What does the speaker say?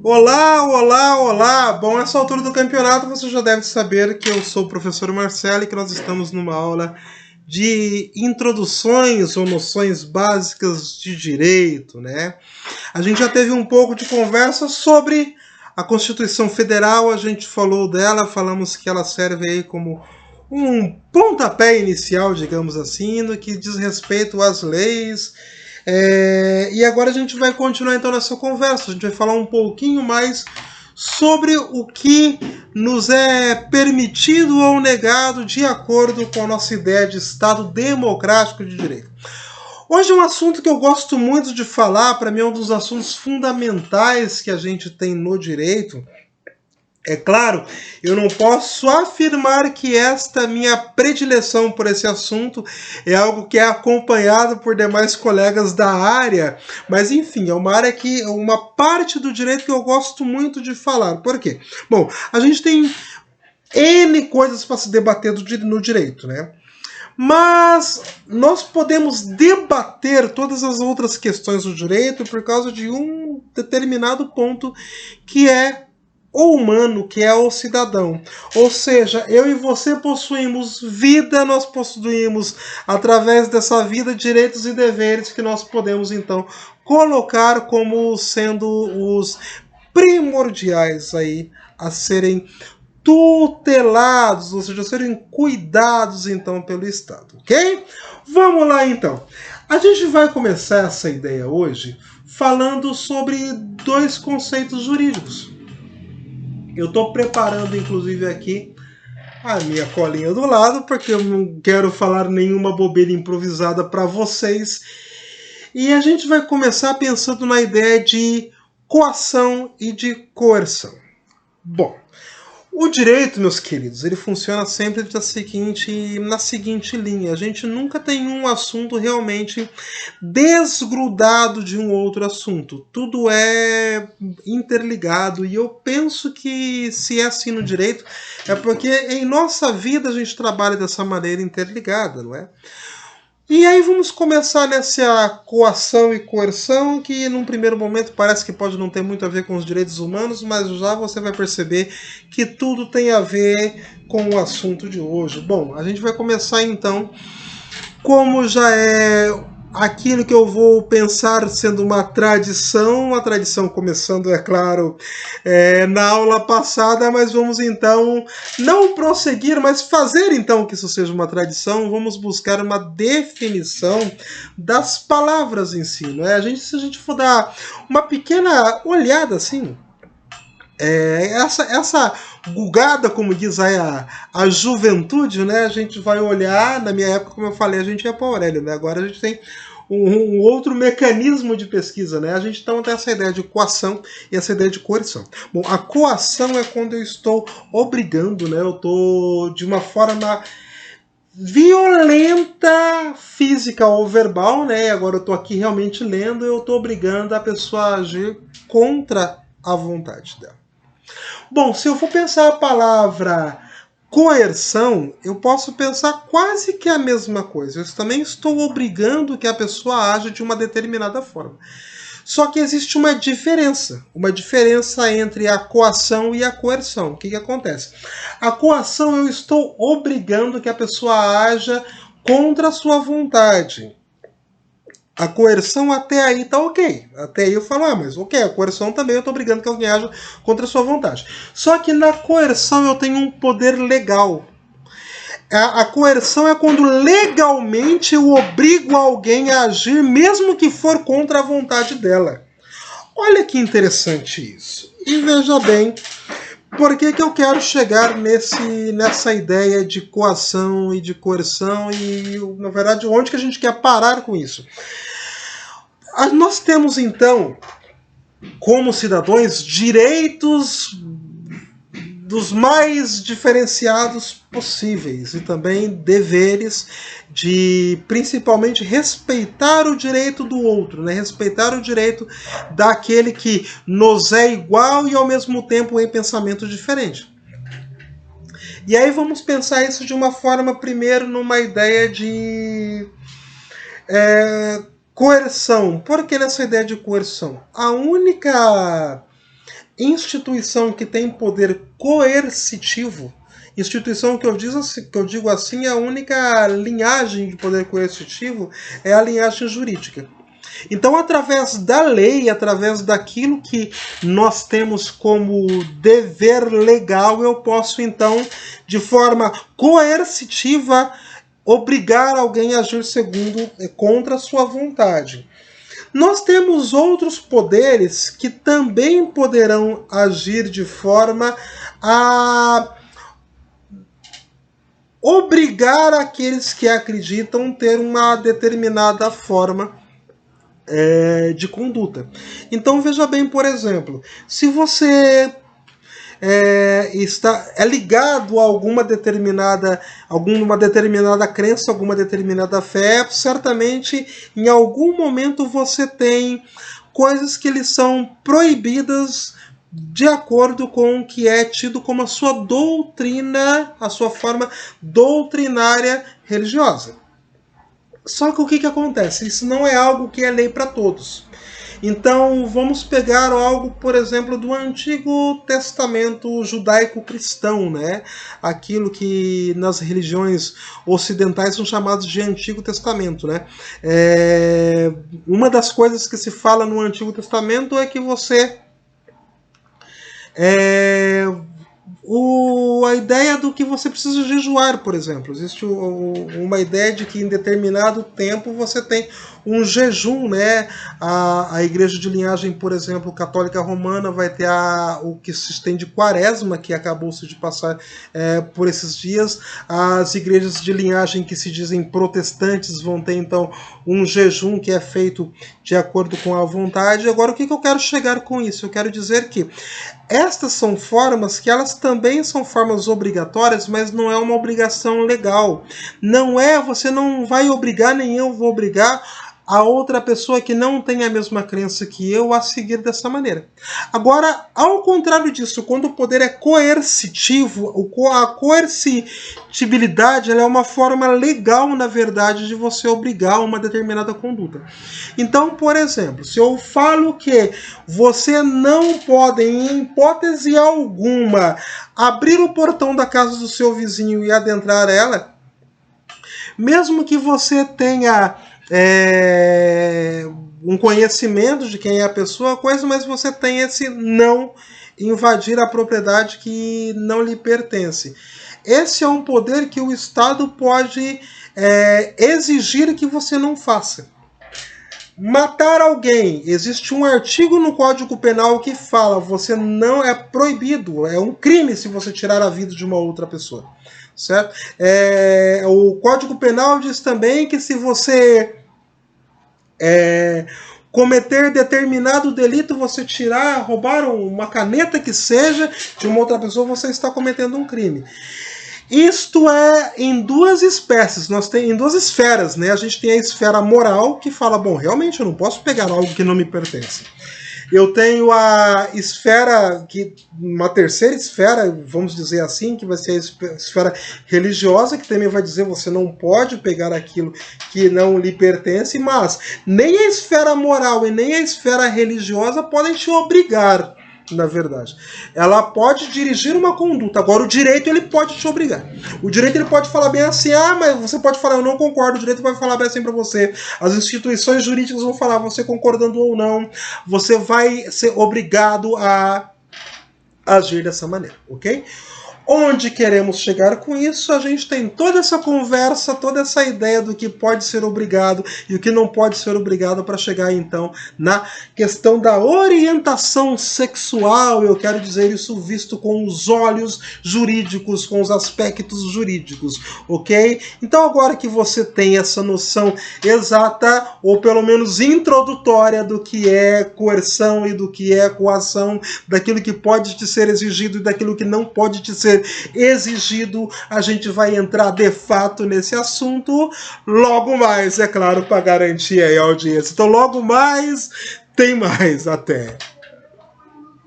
Olá, olá, olá! Bom, essa altura do campeonato você já deve saber que eu sou o professor Marcelo e que nós estamos numa aula de introduções ou noções básicas de direito, né? A gente já teve um pouco de conversa sobre a Constituição Federal, a gente falou dela, falamos que ela serve aí como um pontapé inicial, digamos assim, no que diz respeito às leis. E agora a gente vai continuar então nessa conversa. A gente vai falar um pouquinho mais sobre o que nos é permitido ou negado de acordo com a nossa ideia de Estado democrático de direito. Hoje é um assunto que eu gosto muito de falar, para mim é um dos assuntos fundamentais que a gente tem no direito. É claro, eu não posso afirmar que esta minha predileção por esse assunto é algo que é acompanhado por demais colegas da área, mas enfim, é uma área que uma parte do direito que eu gosto muito de falar. Por quê? Bom, a gente tem N coisas para se debater no direito, né? Mas nós podemos debater todas as outras questões do direito por causa de um determinado ponto que é o humano, que é o cidadão. Ou seja, eu e você possuímos vida, nós possuímos, através dessa vida, direitos e deveres que nós podemos, então, colocar como sendo os primordiais aí a serem tutelados, ou seja, a serem cuidados, então, pelo Estado, ok? Vamos lá, então. A gente vai começar essa ideia hoje falando sobre dois conceitos jurídicos. Eu estou preparando, inclusive, aqui a minha colinha do lado, porque eu não quero falar nenhuma bobeira improvisada para vocês. E a gente vai começar pensando na ideia de coação e de coerção. Bom, o direito, meus queridos, ele funciona sempre na seguinte linha. A gente nunca tem um assunto realmente desgrudado de um outro assunto. Tudo é interligado e eu penso que se é assim no direito é porque em nossa vida a gente trabalha dessa maneira interligada, não é? E aí vamos começar nessa coação e coerção, que num primeiro momento parece que pode não ter muito a ver com os direitos humanos, mas já você vai perceber que tudo tem a ver com o assunto de hoje. Bom, a gente vai começar então, como já é aquilo que eu vou pensar sendo uma tradição, a tradição começando, é claro, na aula passada, mas vamos então não prosseguir, mas fazer então que isso seja uma tradição, vamos buscar uma definição das palavras em si, não é? Se a gente for dar uma pequena olhada assim, essa gugada, como diz aí a juventude, né? A gente vai olhar, na minha época, como eu falei, a gente ia para Aurélio, né? Agora a gente tem um outro mecanismo de pesquisa, né? A gente então tem essa ideia de coação e essa ideia de coerção. Bom, a coação é quando eu estou obrigando, né? Eu estou de uma forma violenta, física ou verbal, né? Agora eu estou aqui realmente lendo, eu estou obrigando a pessoa a agir contra a vontade dela. Bom, se eu for pensar a palavra coerção, eu posso pensar quase que a mesma coisa. Eu também estou obrigando que a pessoa haja de uma determinada forma. Só que existe uma diferença entre a coação e a coerção. O que acontece? A coação eu estou obrigando que a pessoa haja contra a sua vontade. A coerção até aí tá ok. Até aí eu falo, mas ok, a coerção também eu estou obrigando que alguém haja contra a sua vontade. Só que na coerção eu tenho um poder legal. A coerção é quando legalmente eu obrigo alguém a agir, mesmo que for contra a vontade dela. Olha que interessante isso. E veja bem, por que eu quero chegar nessa ideia de coação e de coerção e, na verdade, onde que a gente quer parar com isso? Nós temos, então, como cidadãos, direitos dos mais diferenciados possíveis e também deveres de, principalmente, respeitar o direito do outro, né? Respeitar o direito daquele que nos é igual e, ao mesmo tempo, em pensamento diferente. E aí vamos pensar isso de uma forma, primeiro, numa ideia de coerção. Por que nessa ideia de coerção? A única instituição que tem poder coercitivo, instituição que eu digo assim, a única linhagem de poder coercitivo é a linhagem jurídica. Então, através da lei, através daquilo que nós temos como dever legal, eu posso, então, de forma coercitiva, obrigar alguém a agir contra a sua vontade. Nós temos outros poderes que também poderão agir de forma a obrigar aqueles que acreditam ter uma determinada forma de conduta. Então veja bem, por exemplo, se você é ligado a alguma determinada crença, alguma determinada fé, certamente em algum momento você tem coisas que lhe são proibidas de acordo com o que é tido como a sua doutrina, a sua forma doutrinária religiosa. Só que o que acontece? Isso não é algo que é lei para todos. Então, vamos pegar algo, por exemplo, do Antigo Testamento judaico-cristão, né? Aquilo que nas religiões ocidentais são chamados de Antigo Testamento, né? Uma das coisas que se fala no Antigo Testamento é que você... a ideia do que você precisa jejuar, por exemplo. Existe uma ideia de que em determinado tempo você tem um jejum, né? A igreja de linhagem, por exemplo, católica romana vai ter o que se estende quaresma, que acabou-se de passar por esses dias. As igrejas de linhagem que se dizem protestantes vão ter, então, um jejum que é feito de acordo com a vontade. Agora, o que eu quero chegar com isso? Eu quero dizer que estas são formas que elas também são formas obrigatórias, mas não é uma obrigação legal. Você não vai obrigar, nem eu vou obrigar a outra pessoa que não tem a mesma crença que eu a seguir dessa maneira. Agora, ao contrário disso, quando o poder é coercitivo, a coercitibilidade ela é uma forma legal, na verdade, de você obrigar uma determinada conduta. Então, por exemplo, se eu falo que você não pode, em hipótese alguma, abrir o portão da casa do seu vizinho e adentrar ela, mesmo que você tenha um conhecimento de quem é a pessoa, mas você tem esse não invadir a propriedade que não lhe pertence. Esse é um poder que o Estado pode exigir que você não faça. Matar alguém, existe um artigo no Código Penal que fala, você não é proibido, é um crime se você tirar a vida de uma outra pessoa, certo? O Código Penal diz também que se você cometer determinado delito, você roubar uma caneta que seja de uma outra pessoa, você está cometendo um crime. Isto é em duas espécies, em duas esferas, né? A gente tem a esfera moral, que fala, bom, realmente eu não posso pegar algo que não me pertence. Eu tenho a esfera, uma terceira esfera, vamos dizer assim, que vai ser a esfera religiosa, que também vai dizer você não pode pegar aquilo que não lhe pertence, mas nem a esfera moral e nem a esfera religiosa podem te obrigar, na verdade. Ela pode dirigir uma conduta. Agora, o direito ele pode te obrigar. O direito ele pode falar bem assim, mas você pode falar, eu não concordo. O direito vai falar bem assim para você. As instituições jurídicas vão falar, você concordando ou não, você vai ser obrigado a agir dessa maneira, ok? Onde queremos chegar com isso? A gente tem toda essa conversa, toda essa ideia do que pode ser obrigado e o que não pode ser obrigado para chegar, então, na questão da orientação sexual. Eu quero dizer isso visto com os olhos jurídicos, com os aspectos jurídicos, ok? Então, agora que você tem essa noção exata, ou pelo menos introdutória, do que é coerção e do que é coação, daquilo que pode te ser exigido e daquilo que não pode te ser exigido, a gente vai entrar de fato nesse assunto logo mais, é claro, para garantir aí a audiência. Então logo mais tem mais. Até!